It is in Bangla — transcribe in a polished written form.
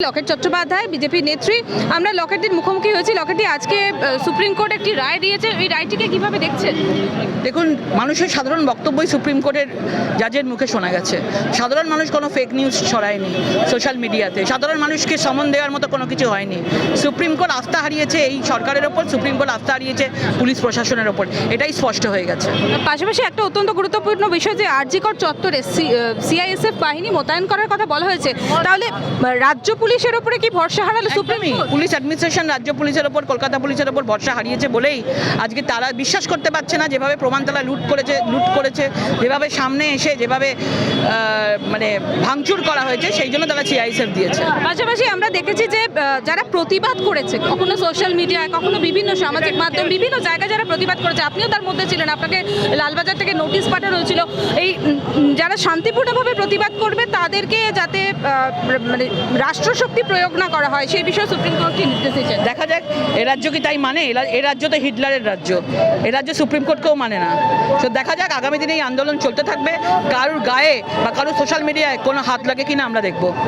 লকেট চট্টোপাধ্যায় বিজেপি নেত্রী। আমরা লকেটদের মুখোমুখি হয়েছি। লকেটটি আজকে সুপ্রিম কোর্ট একটি রায় দিয়েছে, এই রায়টিকে কিভাবে দেখছেন? দেখুন, মানুষের সাধারণ বক্তব্যই সুপ্রিম কোর্টের জাজের মুখে শোনা গেছে। সাধারণ মানুষ কোনো ফেক নিউজ ছড়ায়নি সোশ্যাল মিডিয়াতে, সাধারণ মানুষকে সমন দেওয়ার মতো কোনো কিছু হয়নি। সুপ্রিম কোর্ট আস্থা হারিয়েছে এই সরকারের ওপর, সুপ্রিম কোর্ট আস্থা হারিয়েছে পুলিশ প্রশাসনের ওপর, এটাই স্পষ্ট হয়ে গেছে। পাশাপাশি একটা অত্যন্ত গুরুত্বপূর্ণ বিষয় যে আরজিকর চত্বরে সিআইএসএফ বাহিনী মোতায়েন করার কথা বলা হয়েছে। তাহলে রাজ্য পুলিশের ওপরে কি ভরসা হারালো সুপ্রিম কোর্ট? পুলিশ অ্যাডমিনিস্ট্রেশন রাজ্য পুলিশের ওপর, কলকাতা পুলিশের ওপর ভরসা হারিয়েছে বলেই আজকে তারা বিশ্বাস করতে পারছে না, যেভাবে প্রমাণ তারা লুট করেছে, যেভাবে সামনে এসে যেভাবে মানে ভাঙচুর করা হয়েছে, সেই জন্য তারা সিআইএসএফ দিয়েছে। পাশাপাশি আমরা দেখেছি যে যারা প্রতিবাদ করেছে, কখনো সোশ্যাল মিডিয়ায়, কখনো বিভিন্ন সামাজিক মাধ্যম, বিভিন্ন জায়গায় যারা প্রতিবাদ করেছে, আপনিও তার মধ্যে ছিলেন, আপনাকে লালবাজার থেকে নোটিশ পাঠানো হয়েছিল এই যারা শান্তিপূর্ণভাবে প্রতিবাদ করবে তাদেরকে যাতে মানে রাষ্ট্রশক্তি প্রয়োগ না করা হয়, সেই বিষয়ে সুপ্রিম কোর্ট কি নির্দেশ দিয়েছেন? দেখা যাক এ রাজ্য কি তাই মানে। এ রাজ্য তো হিটলারের রাজ্য, এ রাজ্য সুপ্রিম কোর্টকেও মানে না। তো দেখা যাক আগামী দিনে এই আন্দোলন চলতে থাকবে, কারোর গায়ে বা কারোর সোশ্যাল মিডিয়ায় কোনো হাত লাগে কিনা আমরা দেখব।